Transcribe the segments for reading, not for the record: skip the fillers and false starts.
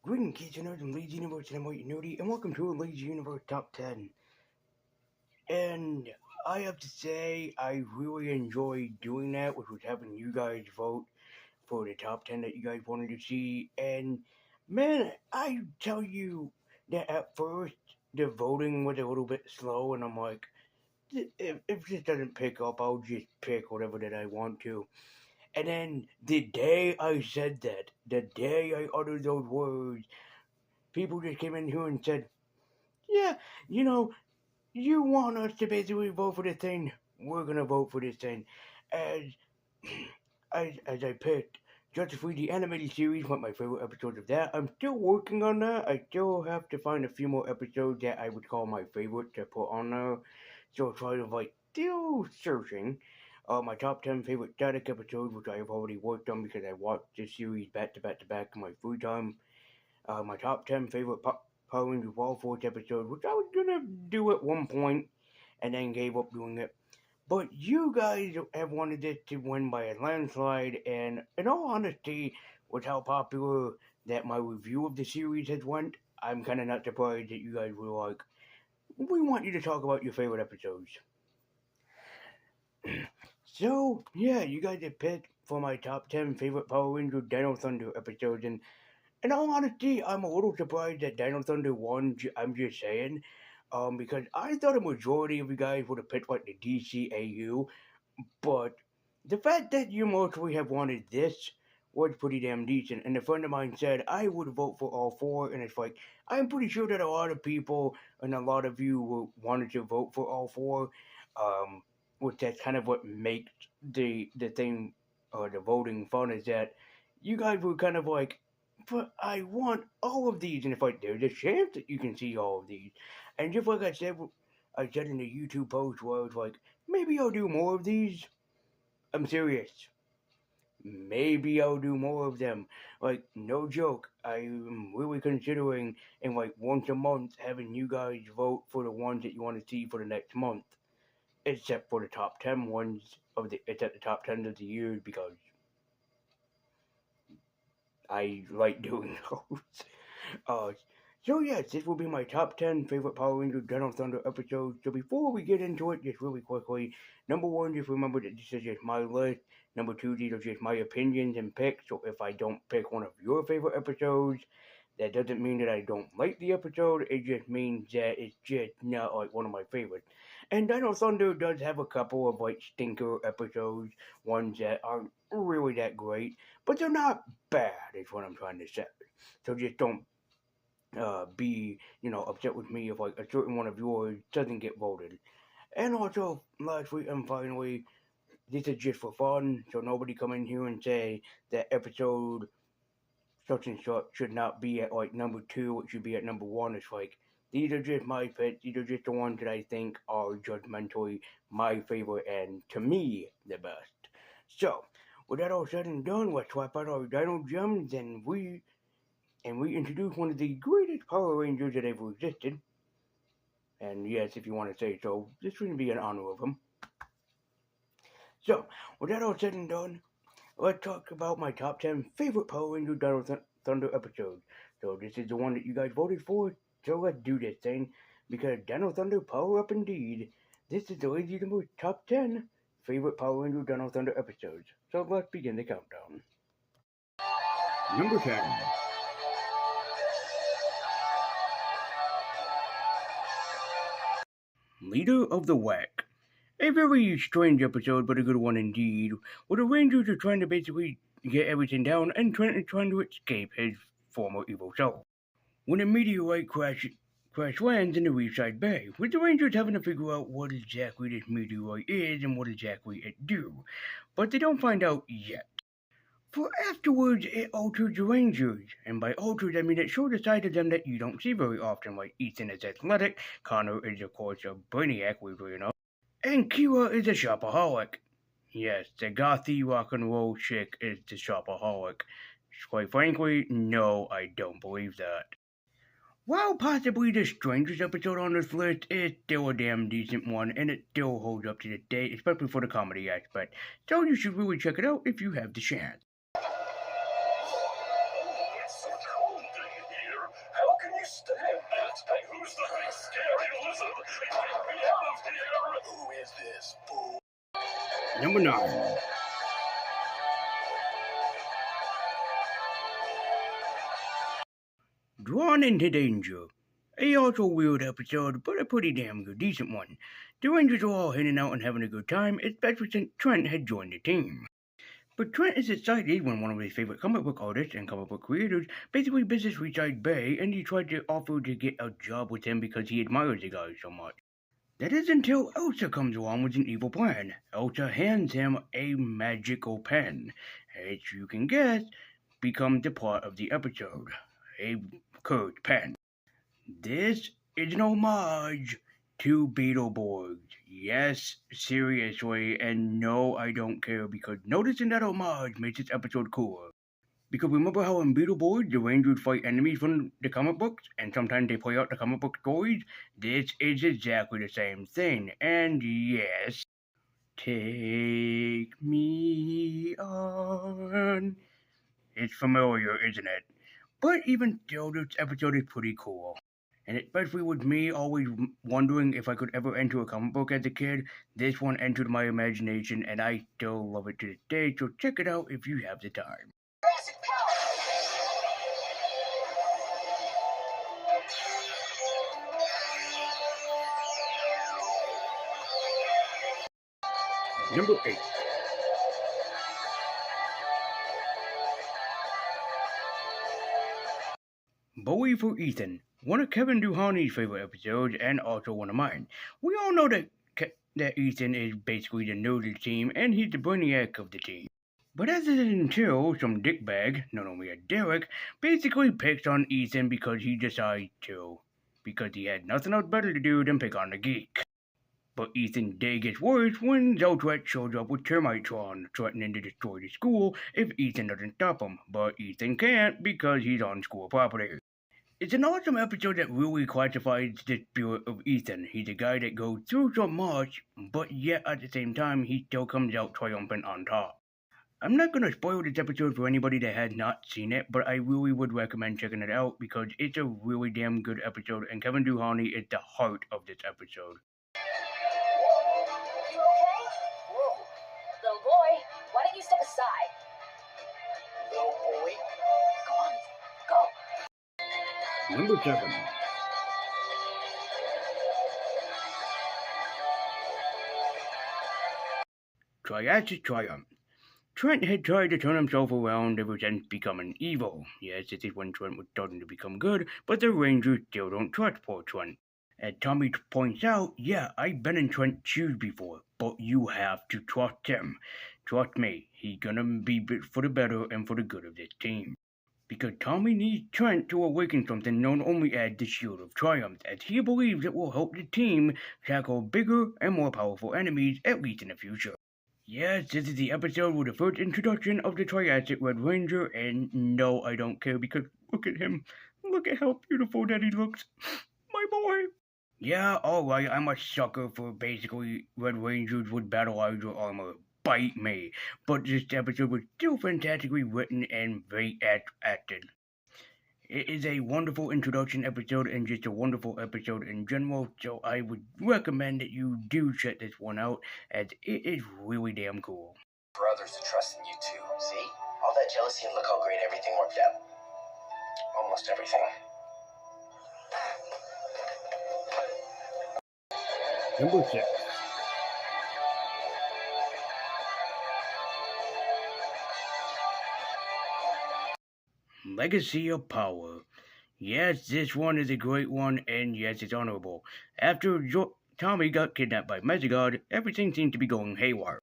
Greetings, kids and nerds in Leeds Universe, and I'm White Nerdy, and welcome to Leeds Universe Top 10. And I have to say, I really enjoyed doing that, which was having you guys vote for the top 10 that you guys wanted to see. And man, I tell you that at first, the voting was a little bit slow, and I'm like, if this doesn't pick up, I'll just pick whatever that I want to. And then the day I said that, the day I uttered those words, people just came in here and said, yeah, you know, you want us to basically vote for this thing, we're gonna vote for this thing. As as I picked Justice League the Animated Series, one of my favorite episodes of that. I'm still working on that. I still have to find a few more episodes that I would call my favorite to put on there. So try to still searching. My top 10 favorite static episodes, which I have already worked on because I watched this series back to back to back in my free time. My top 10 favorite Power Rangers Wild Force episodes, which I was gonna do at one point and then gave up doing it. But you guys have wanted this to win by a landslide, and in all honesty, with how popular that my review of the series has went, I'm kind of not surprised that you guys were like, we want you to talk about your favorite episodes. So, yeah, you guys have picked for my top 10 favorite Power Rangers Dino Thunder episodes, and in all honesty, I'm a little surprised that Dino Thunder won. I'm just saying, because I thought a majority of you guys would have picked the DCAU, but the fact that you mostly have wanted this was pretty damn decent. And a friend of mine said I would vote for all four, and it's I'm pretty sure that a lot of people and a lot of you wanted to vote for all four, which that's kind of what makes the thing the voting fun is that you guys were kind of but I want all of these, and there's a chance that you can see all of these, and just like I said in the YouTube post where I was maybe I'll do more of these. I'm serious. Maybe I'll do more of them. No joke. I'm really considering in once a month having you guys vote for the ones that you want to see for the next month. Except for the top 10 ones it's at the top 10 of the year because I like doing those. Uh, so yes, this will be my top 10 favorite Power Rangers Dino Thunder episodes. So before we get into it, just really quickly, number one, just remember that this is just my list. Number two, these are just my opinions and picks. So if I don't pick one of your favorite episodes, that doesn't mean that I don't like the episode. It just means that it's just not one of my favorites. And Dino Thunder does have a couple of stinker episodes, ones that aren't really that great, but they're not bad. Is what I'm trying to say. So just don't be upset with me if a certain one of yours doesn't get voted. And also, lastly and finally, this is just for fun, so nobody come in here and say that episode such and such should not be at number 2, it should be at number 1. It's these are just my picks, these are just the ones that I think are judgmentally my favorite and to me the best. So, with that all said and done, let's swap out our Dino Gems and we introduce one of the greatest Power Rangers that ever existed. And yes, if you want to say so, this would be an honor of him. So, with that all said and done, let's talk about my top 10 favorite Power Ranger Dino Thunder episodes. So this is the one that you guys voted for, so let's do this thing, because Dino Thunder power up indeed. This is the Lazy Number top 10 favorite Power Ranger Dino Thunder episodes. So let's begin the countdown. Number 10. Leader of the Whack. A very strange episode, but a good one indeed, where the Rangers are trying to basically get everything down and trying to escape his former evil self. When a meteorite crash lands in the Reefside Bay, with the Rangers having to figure out what exactly this meteorite is and what exactly it do, but they don't find out yet. For afterwards, it alters the Rangers, and by alters I mean it shows a side of them that you don't see very often, like Ethan is athletic, Connor is of course a brainiac, weirdly enough, and Kira is a shopaholic. Yes, the gothy rock and roll chick is the shopaholic. Quite frankly, no, I don't believe that. While possibly the strangest episode on this list, it's still a damn decent one, and it still holds up to this day, especially for the comedy aspect. So you should really check it out if you have the chance. Number 9. Drawn into Danger. A also weird episode, but a pretty damn good, decent one. The Rangers are all hanging out and having a good time, especially since Trent had joined the team. But Trent is excited when one of his favorite comic book artists and comic book creators basically visits Richard Bay, and he tried to offer to get a job with him because he admires the guy so much. That is until Elsa comes along with an evil plan. Elsa hands him a magical pen, as you can guess, becomes the plot of the episode. A cursed pen. This is an homage to Beetleborgs. Yes, seriously, and no, I don't care because noticing that homage makes this episode cooler. Because remember how in Beetleborgs the Rangers fight enemies from the comic books, and sometimes they play out the comic book stories? This is exactly the same thing, and yes, take me on. It's familiar, isn't it? But even still, this episode is pretty cool. And especially with me always wondering if I could ever enter a comic book as a kid, this one entered my imagination and I still love it to this day, so check it out if you have the time. Number 8. Bowie for Ethan. One of Kevin Duhani's favorite episodes and also one of mine. We all know that Ethan is basically the nerd of the team and he's the brainiac of the team. But as it is until some dickbag, known only as Derek, basically picks on Ethan because he decides to. Because he had nothing else better to do than pick on the geek. But Ethan's day gets worse when Zeltret shows up with Termitron, threatening to destroy the school if Ethan doesn't stop him. But Ethan can't because he's on school property. It's an awesome episode that really classifies the spirit of Ethan. He's a guy that goes through so much, but yet at the same time he still comes out triumphant on top. I'm not going to spoil this episode for anybody that has not seen it, but I really would recommend checking it out because it's a really damn good episode, and Kevin Duhani is the heart of this episode. You okay? Whoa. Little boy, why don't you step aside? Little boy? Go on, go. Number 7. Triassic Triumph. Trent had tried to turn himself around ever since becoming evil. Yes, this is when Trent was starting to become good, but the Rangers still don't trust poor Trent. As Tommy points out, yeah, I've been in Trent's shoes before, but you have to trust him. Trust me, he's gonna be for the better and for the good of this team. Because Tommy needs Trent to awaken something known only as the Shield of Triumph, as he believes it will help the team tackle bigger and more powerful enemies, at least in the future. Yes, this is the episode with the first introduction of the Triassic Red Ranger, and no, I don't care because look at him. Look at how beautiful that he looks. My boy. Yeah, alright, I'm a sucker for basically Red Rangers with battleizer armor. Bite me. But this episode was still fantastically written and very acted. It is a wonderful introduction episode and just a wonderful episode in general, so I would recommend that you do check this one out, as it is really damn cool. For others to trust in you too. See? All that jealousy and look how great everything worked out. Almost everything. Number 6. Legacy of Power. Yes, this one is a great one, and yes, it's honorable. After Tommy got kidnapped by Mesogod, everything seemed to be going haywire.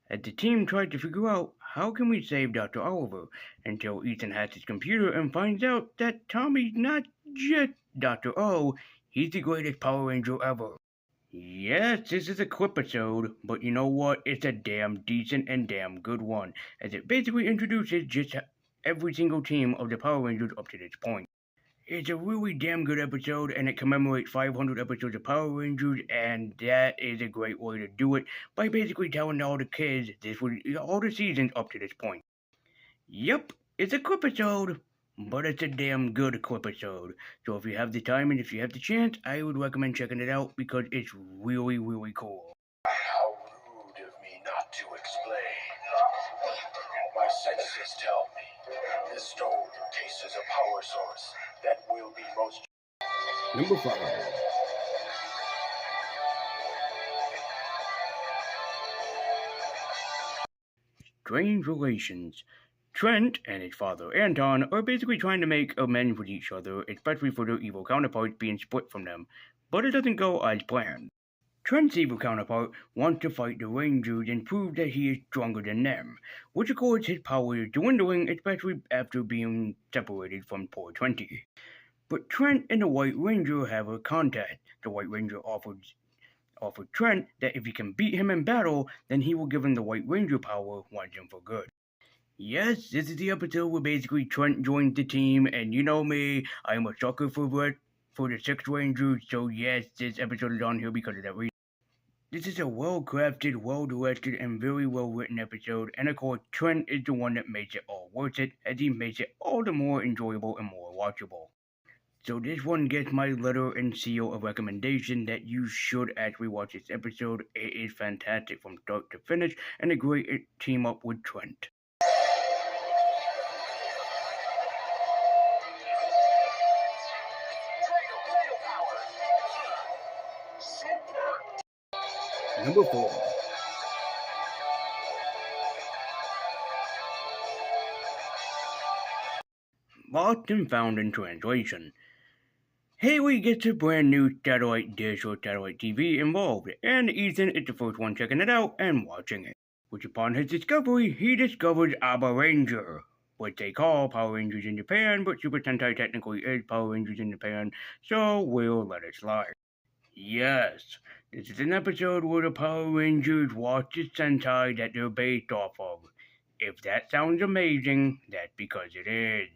As the team tried to figure out how can we save Dr. Oliver, until Ethan hacks his computer and finds out that Tommy's not just Dr. O, he's the greatest Power Ranger ever. Yes, this is a clip-episode, but you know what? It's a damn decent and damn good one, as it basically introduces just every single team of the Power Rangers up to this point. It's a really damn good episode, and it commemorates 500 episodes of Power Rangers, and that is a great way to do it by basically telling all the kids this was all the seasons up to this point. Yep, it's a clip-episode, but it's a damn good clip-episode. So if you have the time and if you have the chance, I would recommend checking it out because it's really, really cool. How rude of me not to explain. showcases a power source that will be most... Number 5. Strange relations. Trent and his father, Anton, are basically trying to make amends with each other, especially for their evil counterparts being split from them, but it doesn't go as planned. Trent's evil counterpart wants to fight the Rangers and prove that he is stronger than them, which of course his power is dwindling, especially after being separated from poor Twenty. But Trent and the White Ranger have a contest. The White Ranger offered Trent that if he can beat him in battle, then he will give him the White Ranger power once and for good. Yes, this is the episode where basically Trent joins the team, and you know me, I'm a sucker for the Sixth Ranger, so yes, this episode is on here because of that reason. This is a well-crafted, well-directed, and very well-written episode, and of course, Trent is the one that makes it all worth it, as he makes it all the more enjoyable and more watchable. So this one gets my letter and seal of recommendation that you should actually watch this episode. It is fantastic from start to finish, and a great team up with Trent. Number 4. Lost and Found in Translation. Haley gets a brand new satellite dish or satellite TV involved, and Ethan is the first one checking it out and watching it. Which upon his discovery, he discovers Aba Ranger, which they call Power Rangers in Japan, but Super Sentai technically is Power Rangers in Japan, so we'll let it slide. Yes, this is an episode where the Power Rangers watch the Sentai that they're based off of. If that sounds amazing, that's because it is.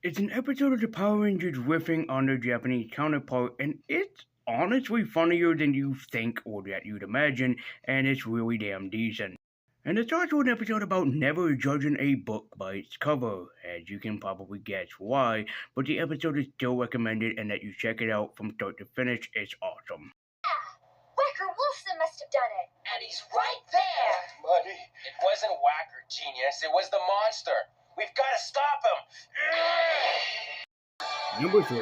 It's an episode of the Power Rangers riffing on their Japanese counterpart, and it's honestly funnier than you think or that you'd imagine, and it's really damn decent. And it's also an episode about never judging a book by its cover, as you can probably guess why, but the episode is still recommended and that you check it out from start to finish. It's awesome. Whacker Wolfson must have done it. And he's right there! Buddy. It wasn't Whacker, genius. It was the monster. We've got to stop him! Number 3.